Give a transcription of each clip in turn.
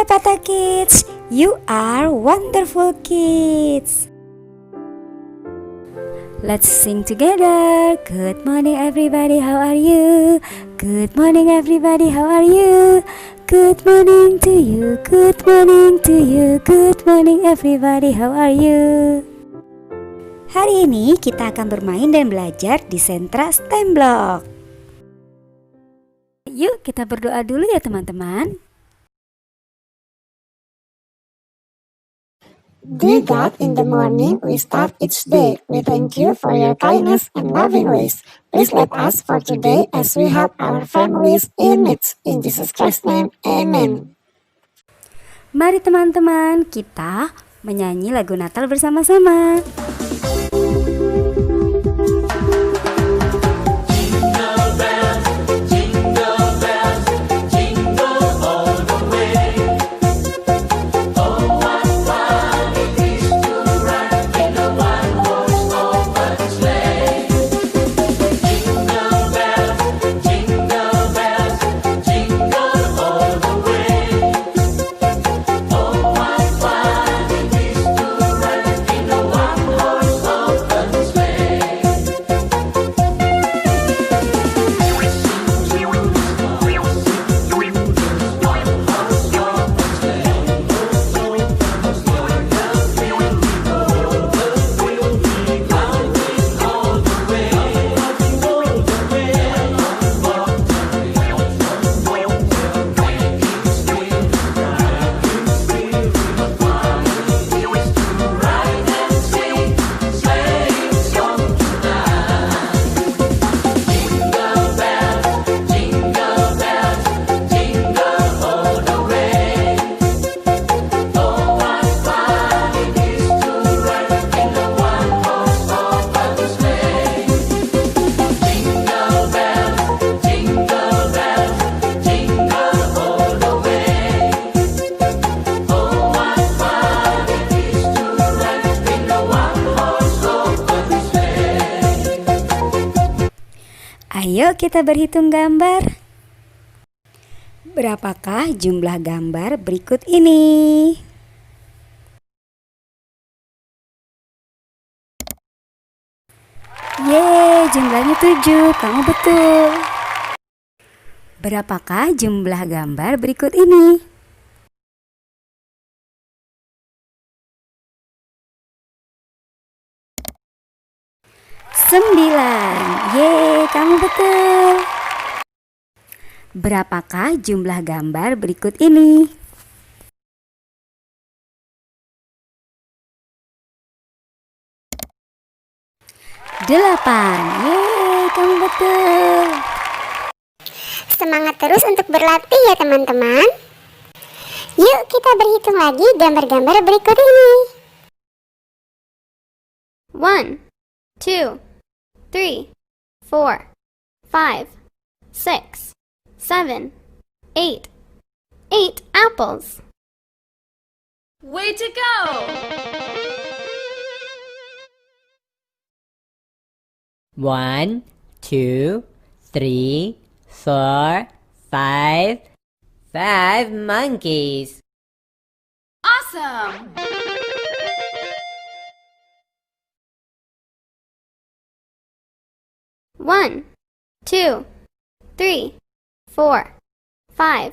Epata kids, you are wonderful kids. Let's sing together. Good morning everybody, how are you? Good morning everybody, how are you? Good morning to you, good morning to you, good morning everybody, how are you? Hari ini kita akan bermain dan belajar di Sentra STEM Block. Yuk kita berdoa dulu ya teman-teman. Dear God, in the morning we start each day. We thank you for your kindness and loving ways. Please let us for today as we help our families in needs. In Jesus Christ's name, Amen. Mari teman-teman, kita menyanyi lagu Natal bersama-sama. Ayo kita berhitung gambar. Berapakah jumlah gambar berikut ini? Yeay, jumlahnya 7. Kamu betul. Berapakah jumlah gambar berikut ini? Sembilan. Yeay, kamu betul. Berapakah jumlah gambar berikut ini? Delapan. Yeay, kamu betul. Semangat terus untuk berlatih ya teman-teman. Yuk kita berhitung lagi gambar-gambar berikut ini. 1, 2, 3, 4, 5, 6, 7, 8. 8 apples. Way to go! 1, 2, 3, 4, 5. 5 monkeys. Awesome! 1, 2, 3, 4, 5,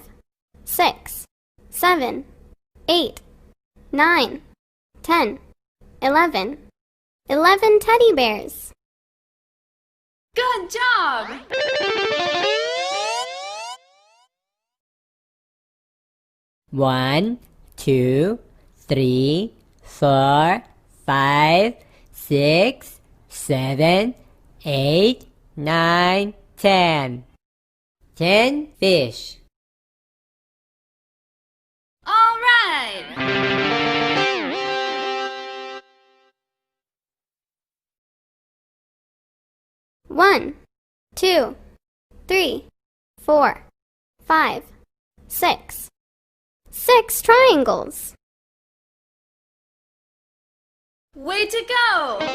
6, 7, 8, 9, 10, 11. 11 teddy bears. Good job! 1, 2, 3, 4, 5, 6, 7, 8, 9, 10. 10 fish. All right! 1, 2, 3, 4, 5, 6. 6 triangles. Way to go! 1,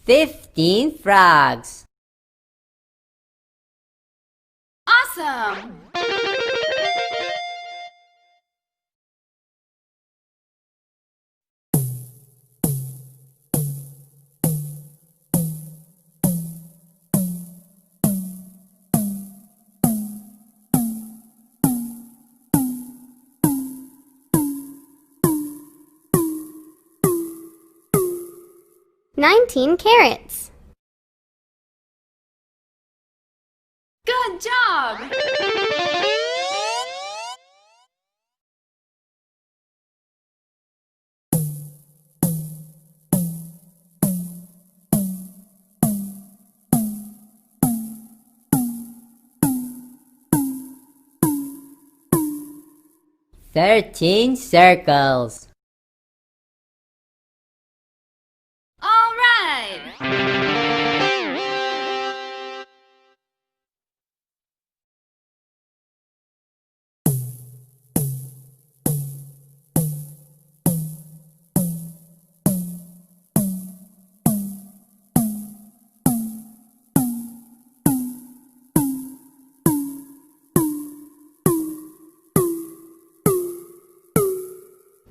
15 frogs. Awesome! "19 carrots." Good job! Thirteen circles. All right!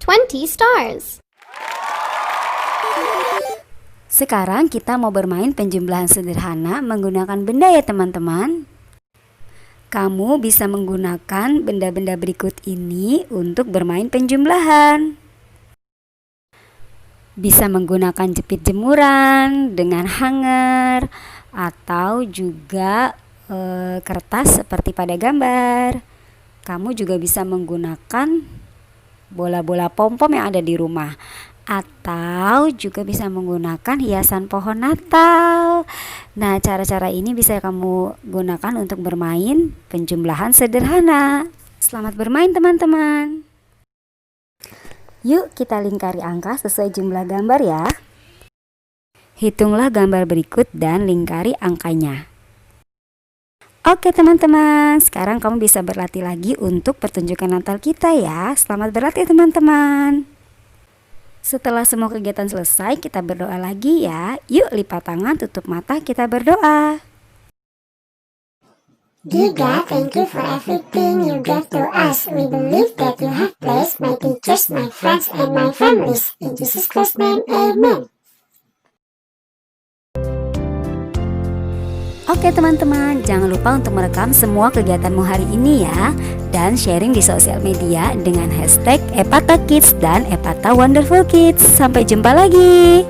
"20 stars." Sekarang kita mau bermain penjumlahan sederhana menggunakan benda ya teman-teman. Kamu bisa menggunakan benda-benda berikut ini untuk bermain penjumlahan. Bisa menggunakan jepit jemuran dengan hanger atau juga kertas seperti pada gambar. Kamu juga bisa menggunakan bola-bola pom-pom yang ada di rumah, atau juga bisa menggunakan hiasan pohon Natal. Nah, cara-cara ini bisa kamu gunakan untuk bermain penjumlahan sederhana. Selamat bermain teman-teman. Yuk kita lingkari angka sesuai jumlah gambar ya. Hitunglah gambar berikut dan lingkari angkanya. Oke teman-teman, sekarang kamu bisa berlatih lagi untuk pertunjukan Natal kita ya. Selamat berlatih teman-teman. Setelah semua kegiatan selesai, kita berdoa lagi ya. Yuk lipat tangan, tutup mata, kita berdoa. Dear God, thank you for everything you gave to us. We believe that you have blessed my teachers, my friends, and my families. In Jesus Christ's name, amen. Oke teman-teman, jangan lupa untuk merekam semua kegiatanmu hari ini ya. Dan sharing di sosial media dengan hashtag Epata Kids dan Epata Wonderful Kids. Sampai jumpa lagi.